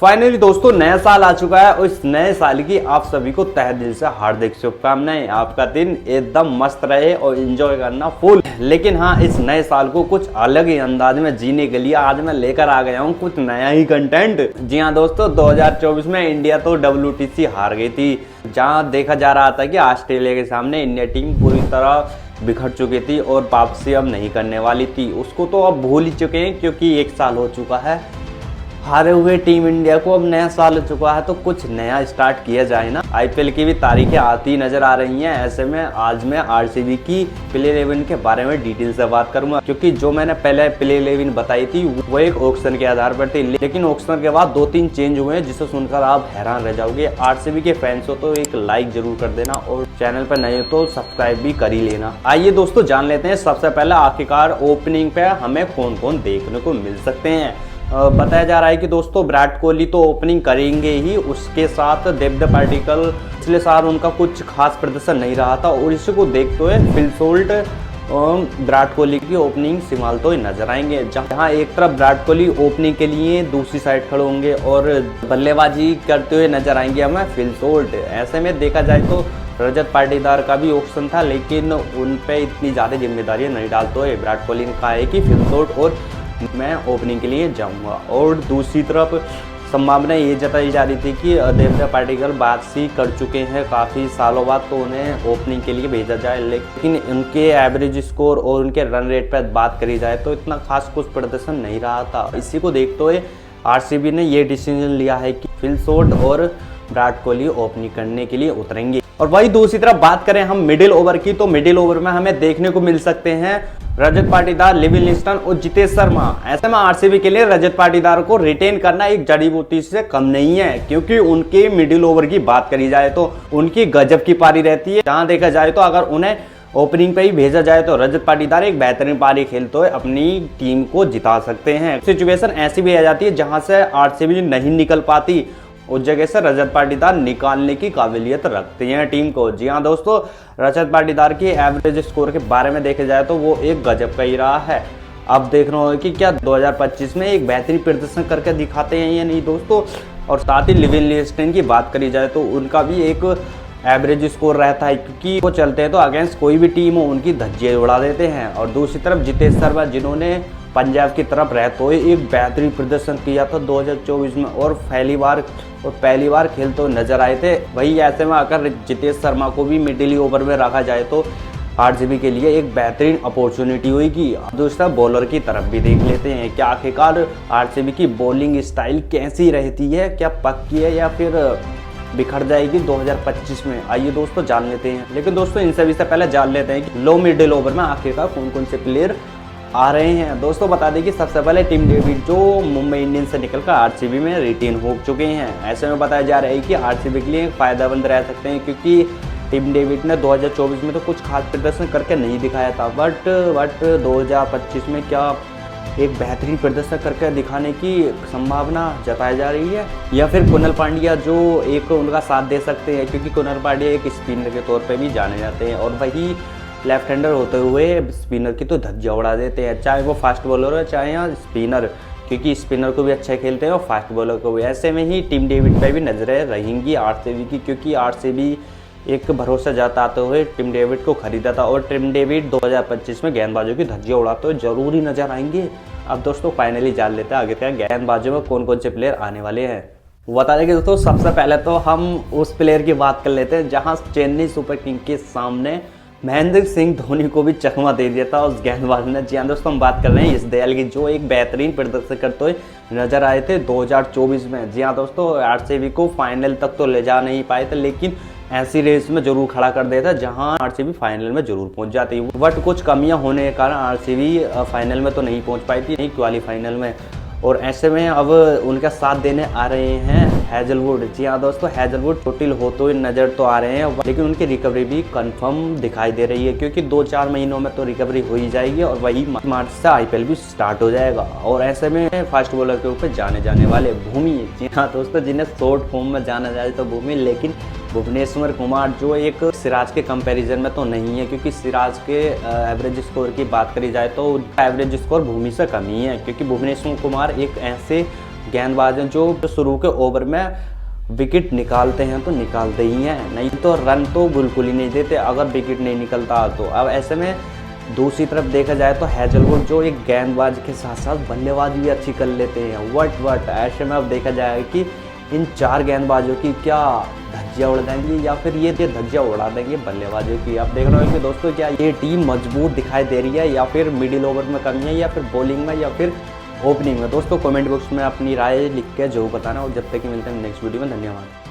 Finally दोस्तों नया साल आ चुका है और इस नए साल की आप सभी को तहे दिल से हार्दिक शुभकामनाएं। आपका दिन एकदम मस्त रहे और एंजॉय करना फुल। लेकिन हाँ, इस नए साल को कुछ अलग ही अंदाज में जीने के लिए आज मैं लेकर आ गया हूँ कुछ नया ही कंटेंट। जी हाँ दोस्तों, 2024 में इंडिया तो WTC हार गई थी, जहाँ देखा जा रहा था कि ऑस्ट्रेलिया के सामने इंडिया टीम पूरी तरह बिखर चुकी थी और वापसी अब नहीं करने वाली थी। उसको तो अब भूल ही चुके हैं क्योंकि 1 साल हो चुका है हारे हुए टीम इंडिया को। अब नया साल हो चुका है तो कुछ नया स्टार्ट किया जाए ना। IPL की भी तारीखें आती नजर आ रही हैं। ऐसे में आज मैं RCB की प्ले 11 के बारे में डिटेल से बात करूंगा, क्योंकि जो मैंने पहले प्ले 11 बताई थी वो एक ऑक्शन के आधार पर थी, लेकिन ऑक्शन के बाद 2-3 चेंज हुए हैं जिसे सुनकर आप हैरान रह जाओगे। RCB के फैंस हो तो एक लाइक जरूर कर देना और चैनल पर नए हो तो सब्सक्राइब भी कर ही लेना। आइए दोस्तों जान लेते हैं सबसे पहले आखिरकार ओपनिंग पे हमें कौन कौन देखने को मिल सकते हैं। बताया जा रहा है कि दोस्तों विराट कोहली तो ओपनिंग करेंगे ही, उसके साथ देवदत्त पाडिक्कल पिछले साल उनका कुछ खास प्रदर्शन नहीं रहा था और इसी को देखते हुए फिल सोल्ट विराट कोहली की ओपनिंग संभालते हुए नजर आएंगे। जहां एक तरफ विराट कोहली ओपनिंग के लिए दूसरी साइड खड़े होंगे और बल्लेबाजी करते हुए नजर आएंगे हमें फिल सोल्ट। ऐसे में देखा जाए तो रजत पाटीदार का भी ऑप्शन था, लेकिन उन पे इतनी ज़्यादा जिम्मेदारियां नहीं डालते हुए विराट कोहली ने कहा है कि फिल सोल्ट और मैं ओपनिंग के लिए जाऊंगा। और दूसरी तरफ संभावना ये जताई जा रही थी कि देवदत्त पाडिक्कल वापसी कर चुके हैं काफ़ी सालों बाद, तो उन्हें ओपनिंग के लिए भेजा जाए। लेकिन उनके एवरेज स्कोर और उनके रन रेट पर बात करी जाए तो इतना खास कुछ प्रदर्शन नहीं रहा था। इसी को देखते हुए RCB ने ये डिसीजन लिया है कि फिल सोल्ट और विराट कोहली ओपनिंग करने के लिए उतरेंगे। और वही दूसरी तरफ बात करें हम मिडिल ओवर की, तो मिडिल ओवर में हमें देखने को मिल सकते हैं रजत पाटीदार, लिविंगस्टन और जितेश शर्मा। ऐसे में RCB के लिए रजत पाटीदार को रिटेन करना एक जड़ी बूटी से कम नहीं है, क्योंकि उनके मिडिल ओवर की बात करी जाए तो उनकी गजब की पारी रहती है। जहां देखा जाए तो अगर उन्हें ओपनिंग पे ही भेजा जाए तो रजत पाटीदार एक बेहतरीन पारी खेलते हुए अपनी टीम को जिता सकते हैं। सिचुएशन ऐसी भी आ जाती है जहां से RCB नहीं निकल पाती, उस जगह से रजत पाटीदार निकालने की काबिलियत रखते हैं टीम को। जी हाँ दोस्तों, रजत पाटीदार की एवरेज स्कोर के बारे में देखा जाए तो वो एक गजब का ही रहा है। अब देख रहे हो कि क्या 2025 में एक बेहतरीन प्रदर्शन करके दिखाते हैं या नहीं दोस्तों। और साथ ही लिविंगस्टन की बात करी जाए तो उनका भी एक एवरेज स्कोर रहता है, क्योंकि वो चलते हैं तो अगेंस्ट कोई भी टीम हो उनकी धज्जियां उड़ा देते हैं। और दूसरी तरफ जितेश शर्मा, जिन्होंने पंजाब की तरफ रहते हुए एक बेहतरीन प्रदर्शन किया था 2024 में और पहली बार खेलते हुए नजर आए थे। वही ऐसे में अगर जितेश शर्मा को भी मिडिल ओवर में रखा जाए तो RCB के लिए एक बेहतरीन अपॉर्चुनिटी होगी। दूसरा बॉलर की तरफ भी देख लेते हैं, क्या आखिरकार RCB की बॉलिंग स्टाइल कैसी रहती है, क्या पक्की है या फिर बिखर जाएगी 2025 में। आइए दोस्तों जान लेते हैं। लेकिन दोस्तों इन सभी से पहले जान लेते हैं कि लो मिडिल ओवर में आखिरकार कौन कौन से प्लेयर आ रहे हैं। दोस्तों बता दें कि सबसे पहले टिम डेविड जो मुंबई इंडियंस से निकलकर RCB में रिटेन हो चुके हैं। ऐसे में बताया जा रहा है कि RCB के लिए फायदेमंद रह सकते हैं, क्योंकि टिम डेविड ने 2024 में तो कुछ खास प्रदर्शन करके नहीं दिखाया था, बट 2025 में क्या एक बेहतरीन प्रदर्शन करके दिखाने की संभावना जताई जा रही है। या फिर कुणाल पांड्या जो एक उनका साथ दे सकते हैं, क्योंकि कुणाल पांड्या एक स्पिनर के तौर पे भी जाने जाते हैं और वही लेफ्ट हैंडर होते हुए स्पिनर की तो धज्जियां उड़ा देते हैं, चाहे वो फास्ट बॉलर हो चाहे या स्पिनर, क्योंकि स्पिनर को भी अच्छा खेलते हैं और फास्ट बॉलर को भी। ऐसे में ही टीम डेविड पे भी नजरें रहेंगी RCB की, क्योंकि RCB एक भरोसा जताते हुए टिम डेविड को खरीदा था और टिम डेविड 2025 में गेंदबाजों की धज्जियां उड़ाते हुए जरूर ही नजर आएंगे। अब दोस्तों फाइनली जान लेते हैं आगे क्या गेंदबाजों में कौन कौन से प्लेयर आने वाले हैं। बता दें कि दोस्तों सबसे पहले तो हम उस प्लेयर की बात कर लेते हैं जहां चेन्नई सुपर किंग के सामने महेंद्र सिंह धोनी को भी चकमा दे दिया था उस गेंदबाज ने। जी हाँ दोस्तों, हम बात कर रहे हैं यश दयाल की, जो एक बेहतरीन प्रदर्शन करते हुए नजर आए थे 2024 में। जी हाँ दोस्तों, RCB को फाइनल तक तो ले जा नहीं पाए थे, लेकिन ऐसी रेस में जरूर खड़ा कर देता जहां RCB फाइनल में जरूर पहुंच जाती। बट कुछ कमियां होने के कारण RCB फाइनल में तो नहीं पहुंच पाई थी, नहीं क्वालीफाइनल में। और ऐसे में अब उनका साथ देने आ रहे हैं हैजलवुड। जी हाँ दोस्तों, हैजलवुड चोटिल होते हुए नजर तो आ रहे हैं, लेकिन उनकी रिकवरी भी कंफर्म दिखाई दे रही है, क्योंकि 2-4 महीनों में तो रिकवरी हो ही जाएगी और वही मार्च से IPL भी स्टार्ट हो जाएगा। और ऐसे में फास्ट बॉलर के ऊपर जाने वाले भूमि, जी हाँ दोस्तों, जिन्हें शॉर्ट फॉर्म में जाना जाए तो भूमि, लेकिन भुवनेश्वर कुमार जो एक सिराज के कंपैरिजन में तो नहीं है, क्योंकि सिराज के एवरेज स्कोर की बात करी जाए तो एवरेज स्कोर भूमि से कम ही है, क्योंकि भुवनेश्वर कुमार एक ऐसे गेंदबाज हैं जो शुरू के ओवर में विकेट निकालते हैं तो निकालते ही हैं, नहीं तो रन तो बिल्कुल ही नहीं देते अगर विकेट नहीं निकलता तो। अब ऐसे में दूसरी तरफ देखा जाए तो हैजलवुड जो एक गेंदबाज के साथ साथ बल्लेबाजी भी अच्छी कर लेते हैं। वट ऐसे में अब देखा जाए कि इन 4 गेंदबाजों की क्या धज्जियाँ उड़ जाएंगी या फिर ये धज्जियाँ उड़ा देंगे बल्लेबाजों की। आप देख रहे हो कि दोस्तों क्या ये टीम मजबूत दिखाई दे रही है या फिर मिडिल ओवर में कमी है या फिर बॉलिंग में या फिर ओपनिंग में। दोस्तों कमेंट बॉक्स में अपनी राय लिख के जरूर बताना और जब तक कि मिलते हैं नेक्स्ट वीडियो में, धन्यवाद।